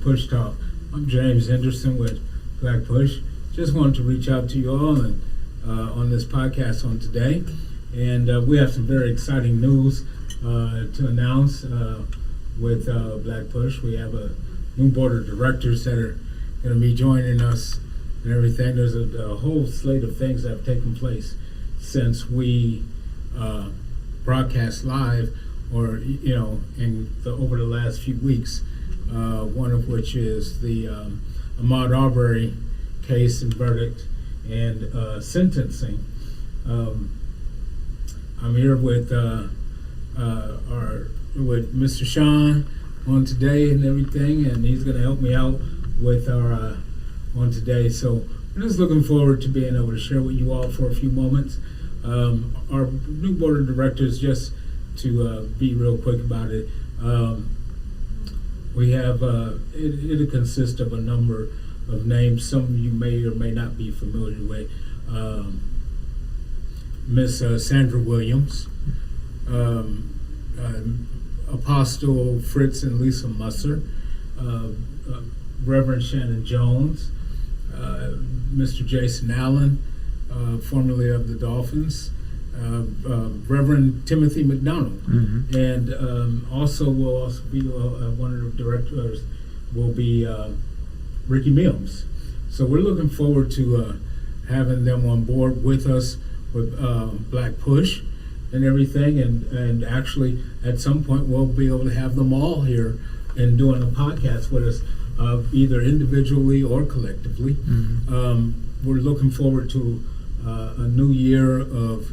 PushTalk. I'm James Henderson with Black Push. Just wanted to reach out to you all and on this podcast on today. And we have some very exciting news to announce with Black Push. We have a new board of directors that are going to be joining us and everything. There's a whole slate of things that have taken place since we broadcast live, or over the last few weeks. One of which is the Ahmaud Arbery case and verdict and sentencing. I'm here with Mr. Sean on today and everything, and he's going to help me out with our on today. So I'm just looking forward to being able to share with you all for a few moments. Our new board of directors, just to be real quick about it, we have it'll consist of a number of names. Some of you may or may not be familiar with. Miss Sandra Williams, Apostle Fritz and Lisa Musser, Reverend Shannon Jones, Mr. Jason Allen, formerly of the Dolphins, Reverend Timothy McDonald, and also will also be one of the directors will be Ricky Mills. So we're looking forward to having them on board with us with Black Push and everything, and actually at some point we'll be able to have them all here and doing a podcast with us, either individually or collectively. We're looking forward to a new year of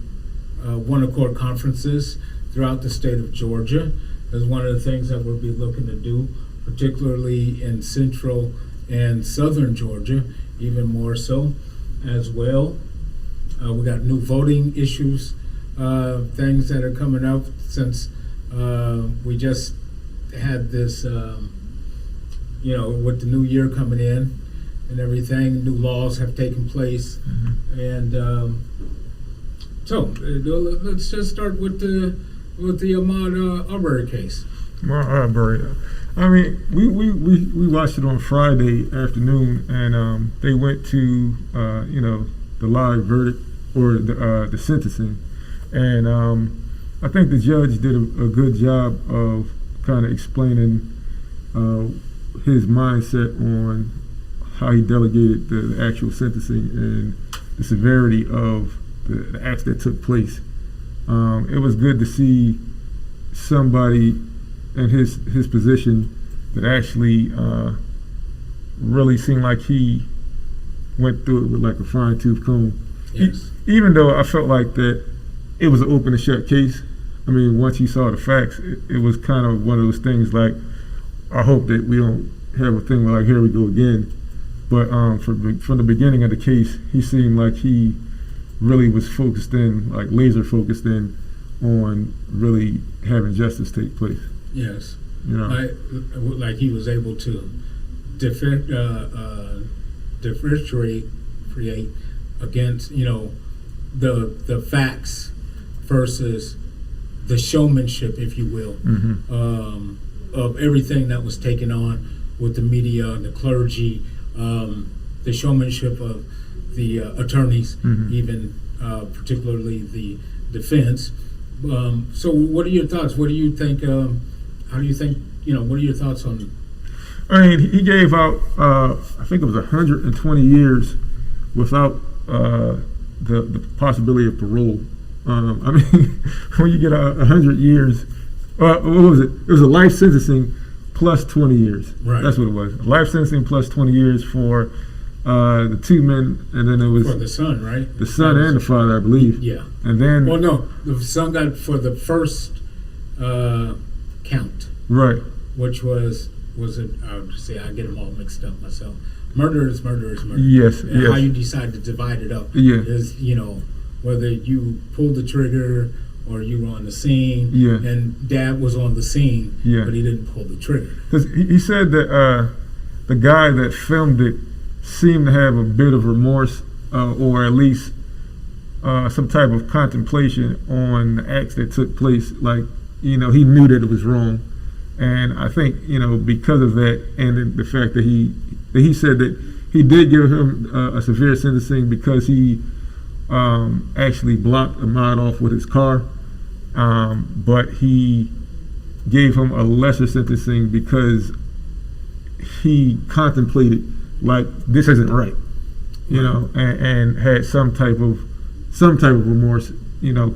One Accord conferences throughout the state of Georgia. Is one of the things that we'll be looking to do, particularly in central and southern Georgia, even more so as well. We got new voting issues, things that are coming up since we just had this, with the new year coming in and everything, new laws have taken place. And so let's just start with the Ahmaud Arbery case. Ahmaud Arbery. I mean, we watched it on Friday afternoon, and they went to the live verdict or the sentencing, and I think the judge did a good job of kind of explaining his mindset on how he delegated the actual sentencing and the severity of the acts that took place. It was good to see somebody in his position that actually really seemed like he went through it with like a fine-tooth comb. Yes. Even though I felt like that it was an open and shut case. I mean, once you saw the facts, it was kind of one of those things like, I hope that we don't have a thing where like, here we go again. But from the beginning of the case, he seemed like he really was focused in, like laser focused in, on really having justice take place. Yes. Like he was able to differentiate against the facts versus the showmanship, if you will, of everything that was taken on with the media and the clergy, the showmanship of the attorneys, even particularly the defense. So what are your thoughts? What do you think? How do you think? What are your thoughts on? I mean, he gave out, I think it was 120 years without the possibility of parole. I mean, when you get 100 years, what was it? It was a life sentencing plus 20 years. Right. That's what it was. Life sentencing plus 20 years for the two men, and then it was for the son, right? The son and the father, I believe. Yeah. And then, well, no, the son got for the first count. Right. Which was it? I would say I get them all mixed up myself. Murder is murder is murder. Yes. And yes. how you decide to divide it up is whether you pulled the trigger or you were on the scene. Yeah. And Dad was on the scene. Yeah. But he didn't pull the trigger. Because he said that the guy that filmed it seemed to have a bit of remorse, or at least some type of contemplation on the acts that took place. Like, he knew that it was wrong, And I think, because of that, and then the fact that he said that he did give him a severe sentencing because he actually blocked Ahmaud off with his car, but he gave him a lesser sentencing because he contemplated like this isn't right, and had some type of remorse,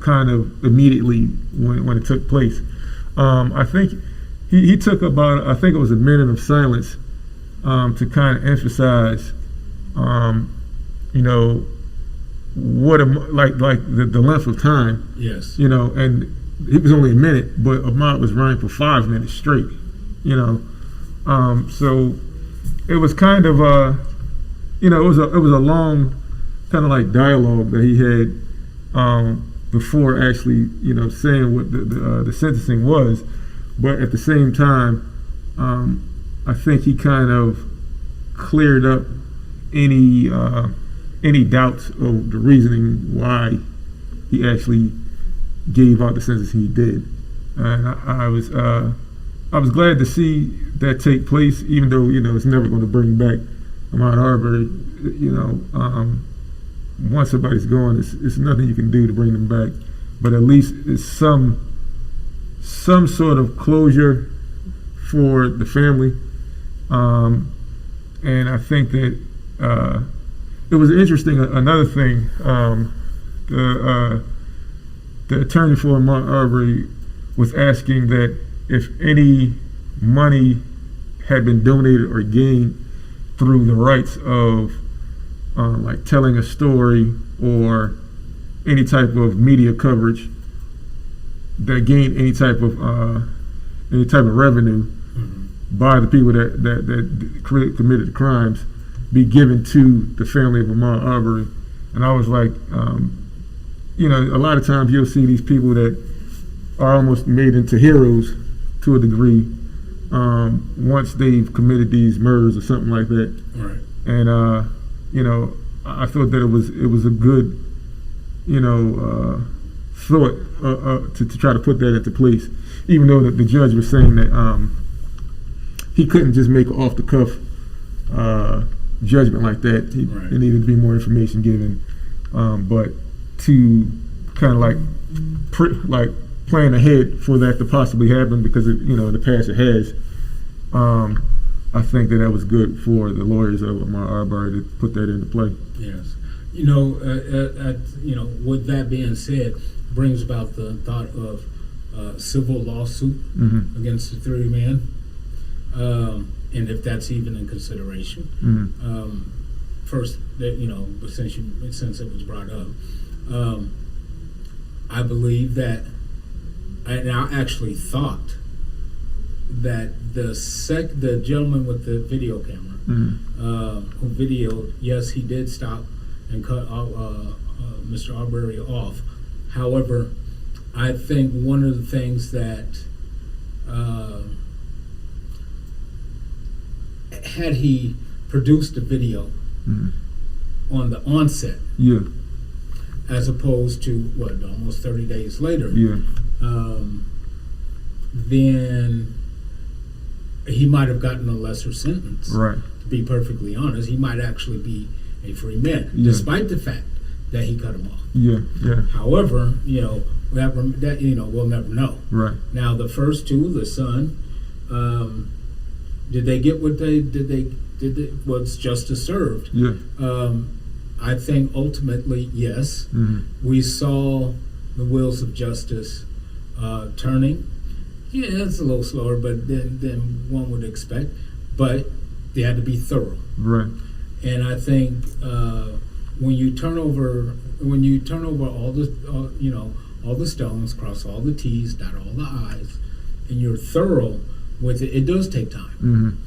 kind of immediately when it took place. I think he took about, I think it was a minute of silence to kind of emphasize, what the length of time. Yes. And it was only a minute, but Ahmaud was running for 5 minutes straight. So it was kind of it was a long kind of like dialogue that he had before actually saying what the sentencing was, but at the same time, I think he kind of cleared up any doubts of the reasoning why he actually gave out the sentence he did, and I was glad to see that take place, even though it's never going to bring back Ahmaud Arbery. Once somebody's gone, it's nothing you can do to bring them back, but at least it's some sort of closure for the family, and I think that it was interesting. Another thing, the attorney for Ahmaud Arbery was asking that if any money had been donated or gained through the rights of like telling a story or any type of media coverage that gained any type of revenue by the people that committed the crimes, be given to the family of Ahmaud Arbery. And I was like, a lot of times you'll see these people that are almost made into heroes to a degree once they've committed these murders or something like that. Right. And I thought that it was a good thought to try to put that into place, even though the judge was saying that he couldn't just make an off the cuff judgment like that. Right. There needed to be more information given, but to kind of like plan ahead for that to possibly happen, because in the past it has. I think that was good for the lawyers of Ahmaud Arbery to put that into play. Yes. With that being said, brings about the thought of civil lawsuit against the three men, and if that's even in consideration. First, since it was brought up, I believe that, and I actually thought that the gentleman with the video camera who videoed, yes, he did stop and cut Mr. Arbery off. However, I think one of the things that had he produced the video on the onset, as opposed to almost 30 days later, then he might have gotten a lesser sentence. Right. To be perfectly honest, he might actually be a free man, despite the fact that he cut him off. However, we'll never know. Right. Now, the first two, the son, did they get what they was justice served? I think ultimately, yes. We saw the wheels of justice turning. Yeah, it's a little slower, but than one would expect. But they had to be thorough. Right. And I think when you turn over all the stones, cross all the T's, dot all the I's, and you're thorough with it, it does take time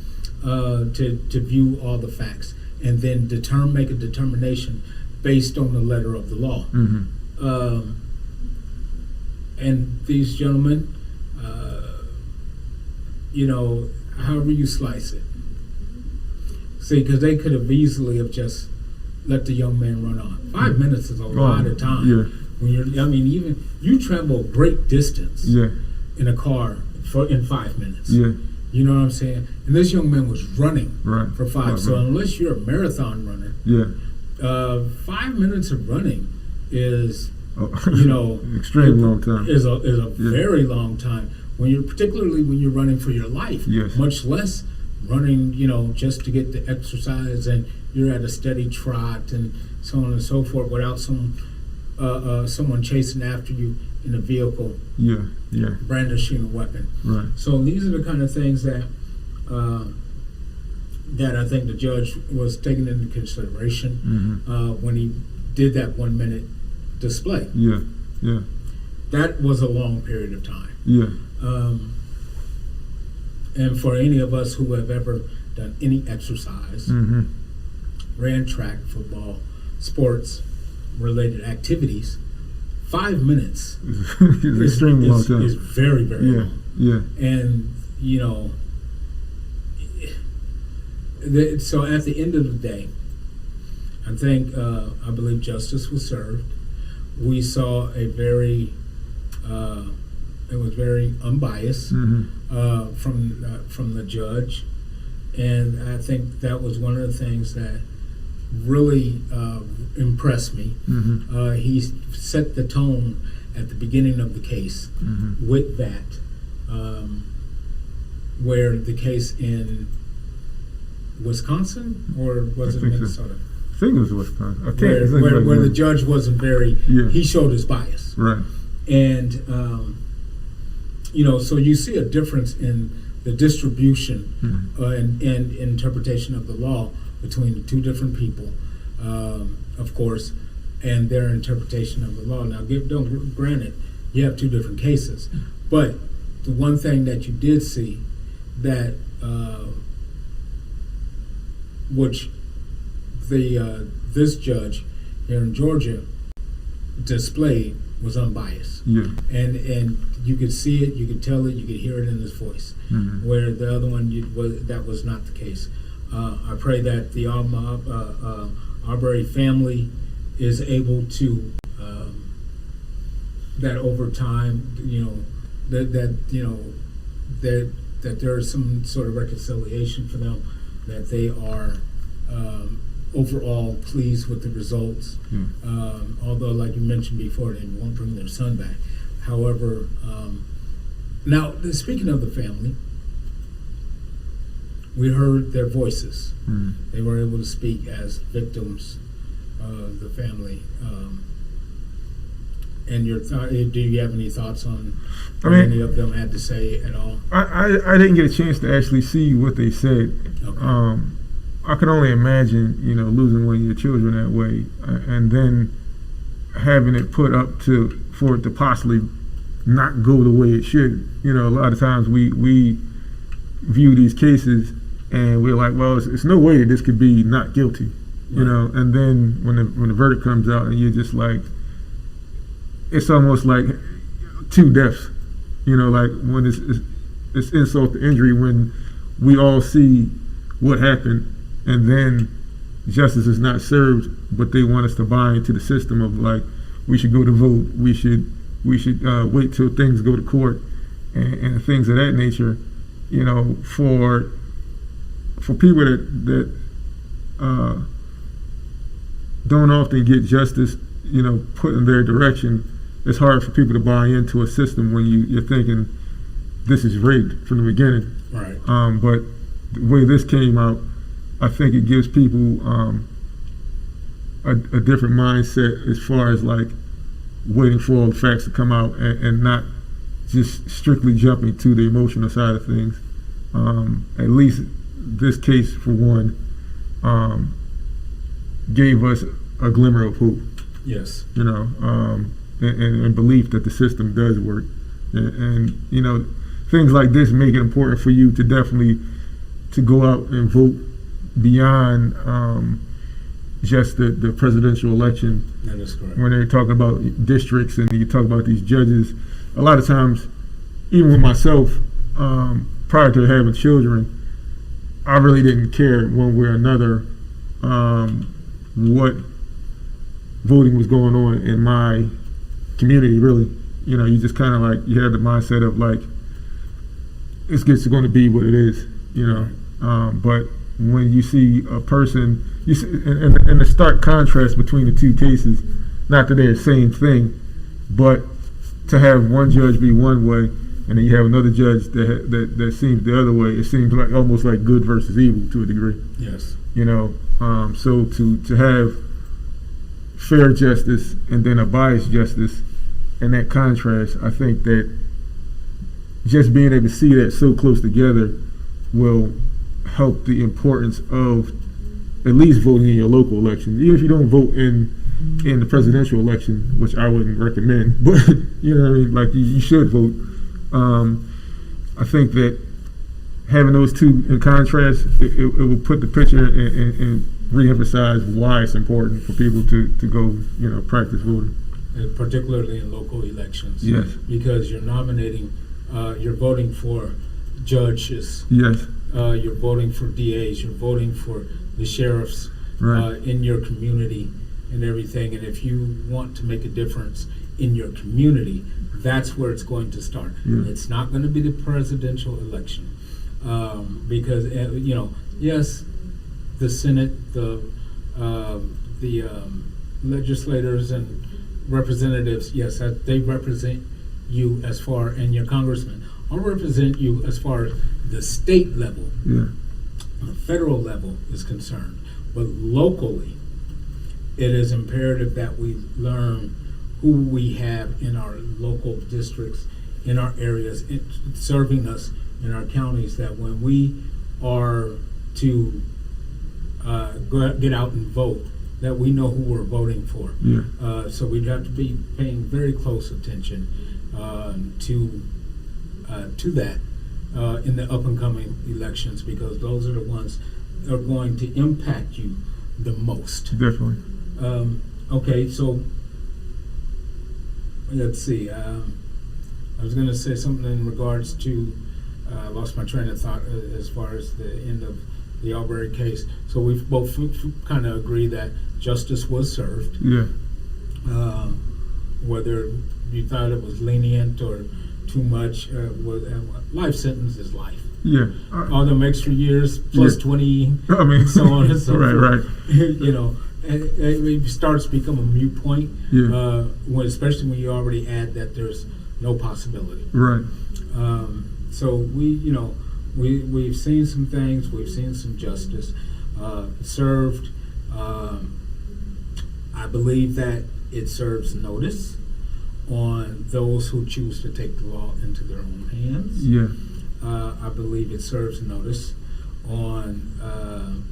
to view all the facts and then make a determination based on the letter of the law. And these gentlemen, however you slice it. See, because they could have easily have just let the young man run on. 5 minutes is a lot of time. When even you travel a great distance in a car in 5 minutes. Yeah. You know what I'm saying? And this young man was running Right. for five. So Right. unless you're a marathon runner, Yeah. 5 minutes of running is, Oh, you know, extreme long time. Is a Yeah. very long time particularly when you're running for your life. Yes. Much less running, you know, just to get the exercise and you're at a steady trot and so on and so forth without someone chasing after you in a vehicle, Yeah. Yeah. brandishing a weapon. Right. So these are the kind of things that that I think the judge was taking into consideration when he did that 1 minute display. Yeah. Yeah. That was a long period of time. Yeah. And for any of us who have ever done any exercise, ran track, football, sports related activities, 5 minutes It's extremely long time. is very, very long. Yeah. And, you know, so at the end of the day, I think, I believe justice was served. We saw a very, it was very unbiased from the judge. And I think that was one of the things that really impressed me. He set the tone at the beginning of the case with that, where the case in Wisconsin, or was it Minnesota? I think it was Wisconsin. Where the judge wasn't very, he showed his bias. Right. And, you know, so you see a difference in the distribution and interpretation of the law between the two different people, of course, and their interpretation of the law. Now, granted, you have two different cases, but the one thing that you did see that which this judge here in Georgia displayed was unbiased. Yeah. And you could see it, you could tell it, you could hear it in his voice. Where the other one, that was not the case. I pray that the Arbery family is able to, that over time, you know, that there is some sort of reconciliation for them, that they are overall pleased with the results. Although, like you mentioned before, they won't bring their son back. However, now speaking of the family, we heard their voices. They were able to speak as victims, the family. And do you have any thoughts on what any of them had to say at all? I didn't get a chance to actually see what they said. Okay. I can only imagine, you know, losing one of your children that way, and then having it put up for it to possibly not go the way it should. You know, a lot of times we view these cases and we're like, well, it's no way that this could be not guilty, you know. And then when the verdict comes out, and you're just like, it's almost like two deaths, you know, like when it's insult to injury when we all see what happened, and then justice is not served, but they want us to buy into the system of like, we should go to vote, we should wait till things go to court, and things of that nature. You know, for people that don't often get justice, you know, put in their direction, it's hard for people to buy into a system when you're thinking this is rigged from the beginning. Right. But the way this came out, I think it gives people a different mindset as far as like waiting for all the facts to come out and not just strictly jumping to the emotional side of things. At least this case, for one, gave us a glimmer of hope. Yes. You know, and belief that the system does work. And you know, things like this make it important for you to definitely to go out and vote beyond just the presidential election. That is correct. When they're talking about districts and you talk about these judges, a lot of times, even with myself, prior to having children, I really didn't care one way or another what voting was going on in my community, really. You know, you just kind of like, you had the mindset of like, it's going to be what it is, you know. But when you see a person, you see, and the stark contrast between the two cases, not that they're the same thing, but to have one judge be one way, and then you have another judge that seems the other way, it seems like almost like good versus evil to a degree. Yes. You know, so to have fair justice and then a biased justice, and that contrast, I think that just being able to see that so close together will help the importance of at least voting in your local election, even if you don't vote in the presidential election, which I wouldn't recommend, but you know what I mean, like you should vote. I think that having those two in contrast, it will put the picture and re-emphasize why it's important for people to go, you know, practice voting. Particularly in local elections. Yes. Because you're nominating, you're voting for judges. Yes. You're voting for DAs. You're voting for the sheriffs in your community and everything. And if you want to make a difference in your community, that's where it's going to start. Yeah. It's not going to be the presidential election because you know, yes, the Senate, the legislators and representatives, yes, they represent you as far, and your congressmen will represent you as far as the state level, the federal level is concerned. But locally, it is imperative that we learn who we have in our local districts, in our areas, serving us in our counties, that when we are to get out and vote, that we know who we're voting for. Yeah. So we'd have to be paying very close attention to that in the up and coming elections, because those are the ones that are going to impact you the most. Definitely. Okay, so let's see. I was going to say something in regards to, I lost my train of thought as far as the end of the Albury case. So we've both kind of agreed that justice was served. Yeah. Whether you thought it was lenient or too much, life sentence is life. Yeah. All them extra years plus 20, I mean, so on and so forth. Right. You know, it starts to become a moot point. Yeah. Especially when you already add that there's no possibility. Right. So we've seen some things. We've seen some justice served. I believe that it serves notice on those who choose to take the law into their own hands. Yeah. I believe it serves notice on.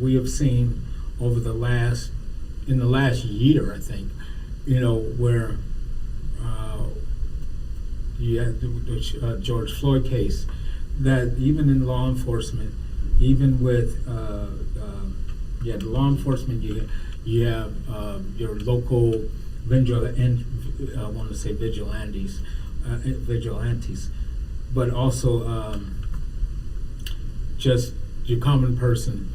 We have seen over in the last year, I think, you know, where you had the George Floyd case, that even in law enforcement, even with the law enforcement, you have your local vigilantes, but also just your common person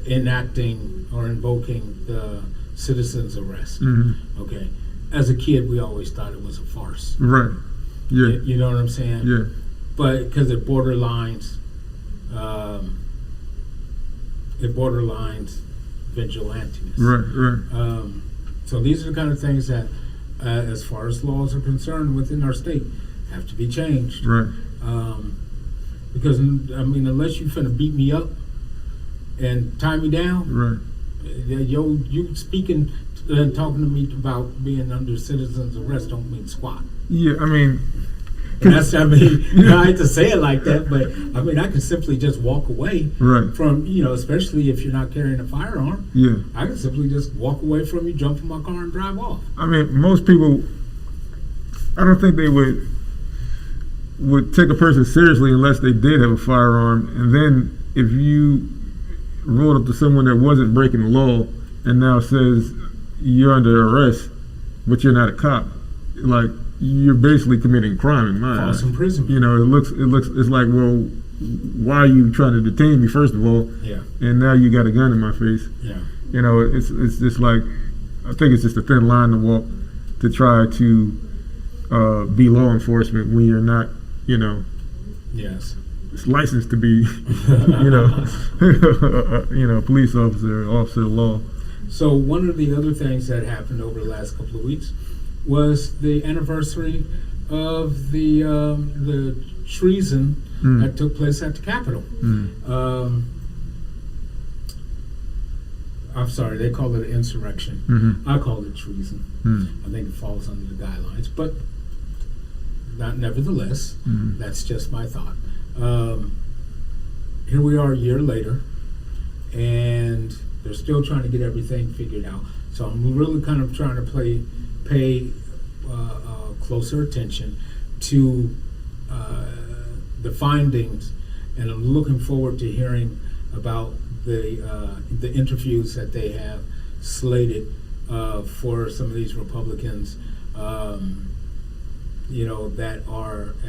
enacting or invoking the citizen's arrest. Mm-hmm. Okay, as a kid, we always thought it was a farce. Right. Yeah. You know what I'm saying? Yeah. But because it borderlines vigilantes. Right. So these are the kind of things that, as far as laws are concerned within our state, have to be changed. Right. Because, I mean, unless you finna beat me up and tie me down, Right. You speaking and talking to me about being under citizen's arrest don't mean squat. Yeah, I mean, And that's, I mean, I hate to say it like that, but I mean, I can simply just walk away right. from, you know, especially if you're not carrying a firearm. Yeah. I can simply just walk away from you, jump in my car, and drive off. I mean, most people, I don't think they would take a person seriously unless they did have a firearm. And then if you rolled up to someone that wasn't breaking the law and now says you're under arrest, but you're not a cop, like, you're basically committing crime in my eyes. False imprisonment. You know, it's like, well, why are you trying to detain me, first of all? Yeah. And now you got a gun in my face. Yeah. You know, it's just like, I think it's just a thin line to walk to try to be law enforcement when you're not, you know. Yes. licensed to be, a police officer, officer of law. So one of the other things that happened over the last couple of weeks was the anniversary of the treason that took place at the Capitol. I'm sorry, they call it insurrection. I call it treason. I think it falls under the guidelines, but nevertheless, that's just my thought. Here we are a year later, and they're still trying to get everything figured out. So I'm really kind of trying to pay closer attention to the findings, and I'm looking forward to hearing about the interviews that they have slated for some of these Republicans, that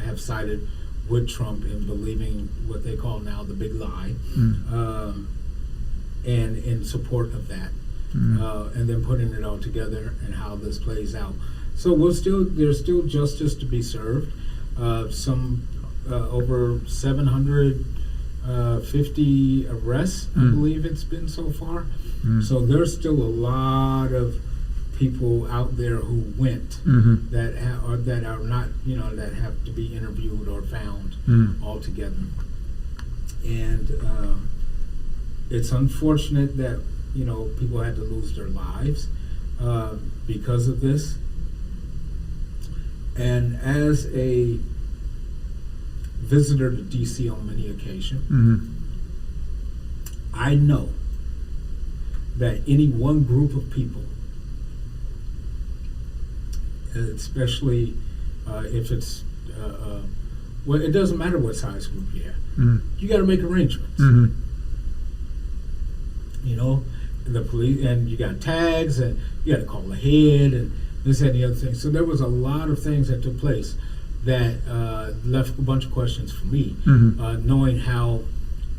have sided with Trump in believing what they call now the big lie, and in support of that, and then putting it all together and how this plays out. So there's still justice to be served. Some over 750 arrests, I believe it's been so far. So there's still a lot of people out there who went that are not, that have to be interviewed or found altogether. And it's unfortunate that people had to lose their lives because of this. And as a visitor to DC on many occasions, I know that any one group of people, especially if it's well, it doesn't matter what size group you have, you got to make arrangements. The police, and you got tags, and you got to call ahead, and this and the other thing. So there was a lot of things that took place that left a bunch of questions for me, knowing how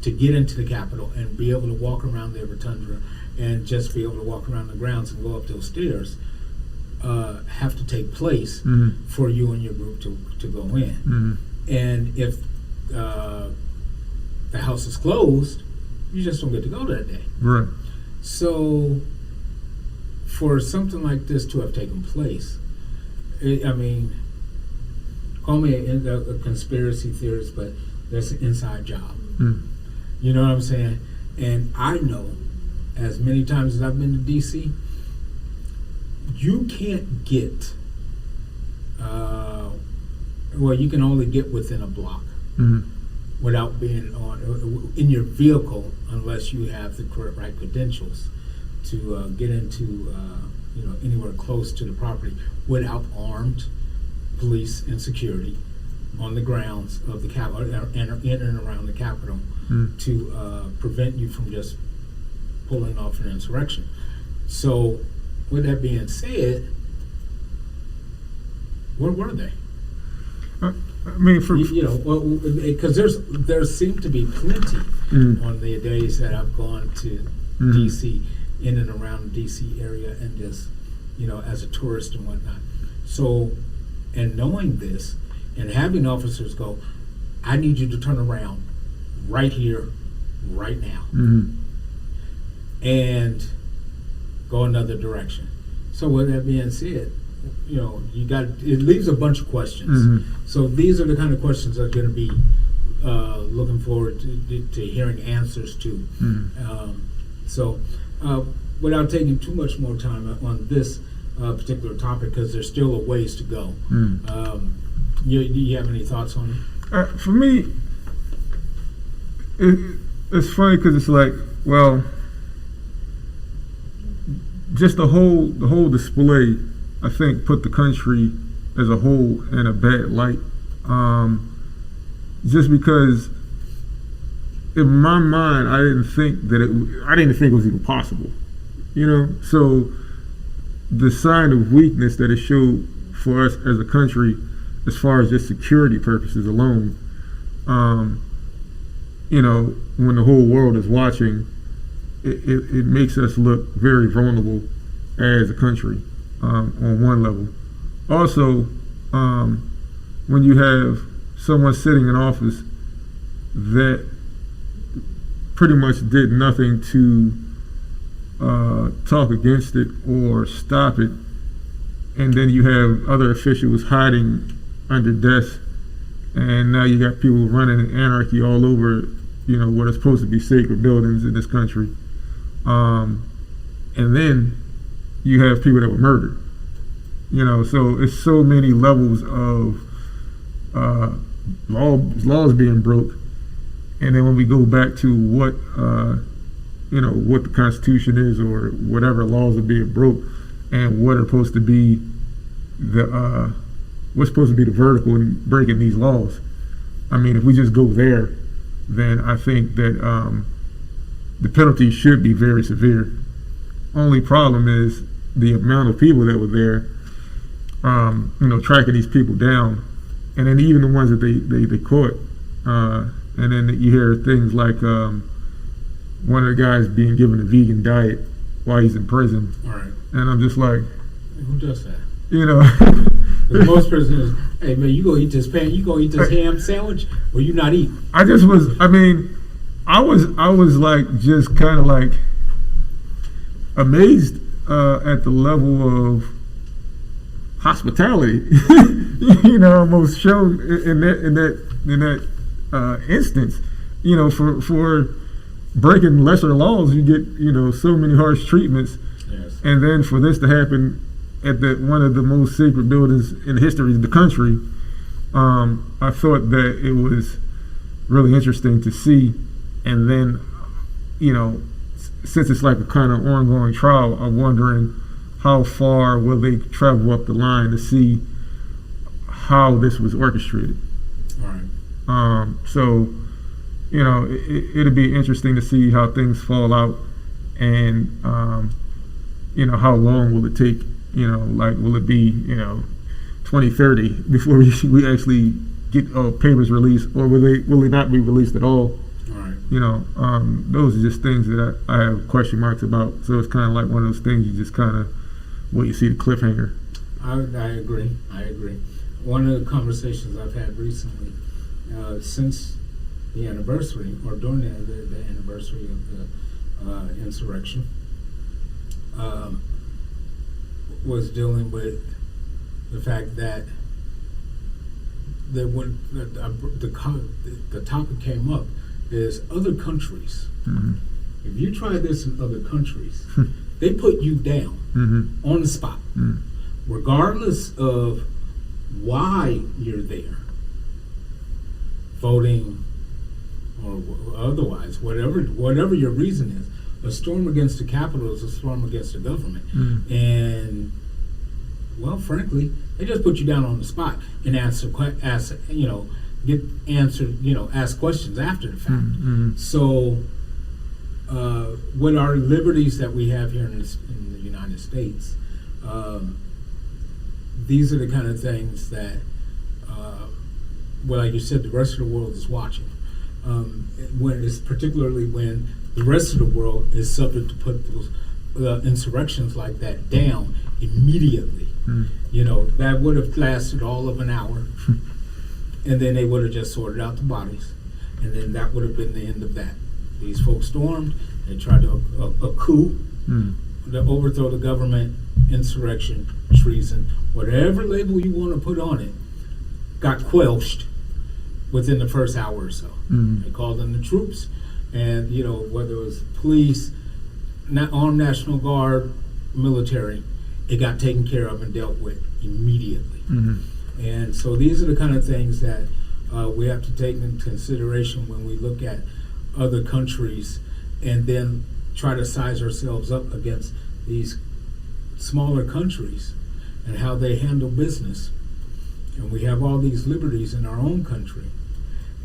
to get into the Capitol and be able to walk around the rotunda and just be able to walk around the grounds and go up those stairs have to take place for you and your group to go in. And if the house is closed, you just don't get to go that day. Right. So for something like this to have taken place, call me a conspiracy theorist, but that's an inside job. You know what I'm saying? And I know, as many times as I've been to DC, you can't get, you can only get within a block without being in your vehicle, unless you have the correct right credentials to get into anywhere close to the property without armed police and security on the grounds of the Capitol and in and around the Capitol to prevent you from just pulling off an insurrection. So, with that being said, where were they? Because there seem to be plenty on the days that I've gone to DC, in and around the DC area, and just as a tourist and whatnot. So, and knowing this, and having officers go, I need you to turn around right here, right now, and go another direction. So with that being said, it leaves a bunch of questions. So these are the kind of questions I'm going to be looking forward to hearing answers to. Without taking too much more time on this particular topic, because there's still a ways to go. Do you have any thoughts on it? For me, it's funny because it's like, well, just the whole display, I think, put the country as a whole in a bad light. Just because in my mind, I didn't think it was even possible. So the sign of weakness that it showed for us as a country, as far as just security purposes alone, when the whole world is watching, it makes us look very vulnerable as a country on one level. Also, when you have someone sitting in office that pretty much did nothing to talk against it or stop it, and then you have other officials hiding under desks, and now you got people running anarchy all over, what are supposed to be sacred buildings in this country, and then you have people that were murdered. So it's so many levels of laws being broke, and then when we go back to what what the Constitution is or whatever laws are being broke, and what are supposed to be what's supposed to be the vertical in breaking these laws. I mean, if we just go there, then I think that the penalty should be very severe. Only problem is the amount of people that were there, tracking these people down, and then even the ones that they caught, and then you hear things like one of the guys being given a vegan diet while he's in prison. All right. And I'm just like, who does that? Most prisoners, hey man, you go eat this ham sandwich, or you not eating? I was like just kind of like amazed at the level of hospitality, almost shown in that instance. For breaking lesser laws, you get so many harsh treatments, yes. And then for this to happen at one of the most sacred buildings in the history of the country, I thought that it was really interesting to see. And then, since it's like a kind of ongoing trial, I'm wondering how far will they travel up the line to see how this was orchestrated. All right. So, it'll be interesting to see how things fall out, and how long will it take? Will it be 2030 before we actually get papers released, or will they not be released at all? All right. Those are just things that I have question marks about. So it's kind of like one of those things you just kind of you see the cliffhanger. I agree. One of the conversations I've had recently, since the anniversary, or during the anniversary of the insurrection, was dealing with the fact that when the topic came up is other countries. Mm-hmm. If you try this in other countries, they put you down mm-hmm. on the spot, regardless of why you're there, voting or otherwise, whatever your reason is. A storm against the Capitol is a storm against the government, and frankly, they just put you down on the spot and ask questions after the fact. Mm-hmm. So, with our liberties that we have here in the United States, these are the kind of things that, like you said, the rest of the world is watching. Particularly when the rest of the world is subject to put those insurrections like that down immediately. That would have lasted all of an hour, and then they would have just sorted out the bodies, and then that would have been the end of that. These folks stormed, they tried a coup, to overthrow the government, insurrection, treason, whatever label you want to put on it, got quelched within the first hour or so. They called in the troops, and whether it was police, armed National Guard, military, it got taken care of and dealt with immediately. And so these are the kind of things that we have to take into consideration when we look at other countries, and then try to size ourselves up against these smaller countries and how they handle business. And we have all these liberties in our own country,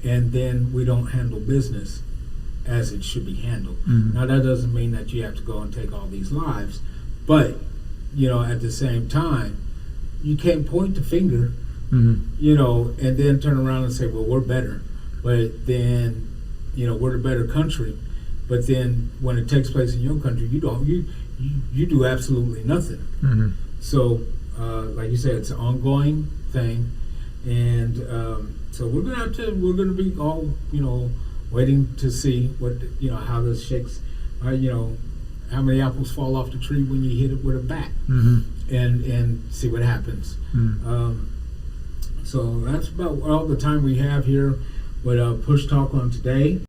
and then we don't handle business as it should be handled. Now, that doesn't mean that you have to go and take all these lives, but at the same time, you can't point the finger, and then turn around and say, well, we're better, but then we're the better country, but then when it takes place in your country, you do absolutely nothing. So like you said, it's an ongoing thing, and So we're gonna be all, waiting to see what, how this shakes, how many apples fall off the tree when you hit it with a bat, and see what happens. So that's about all the time we have here with Push Talk on today.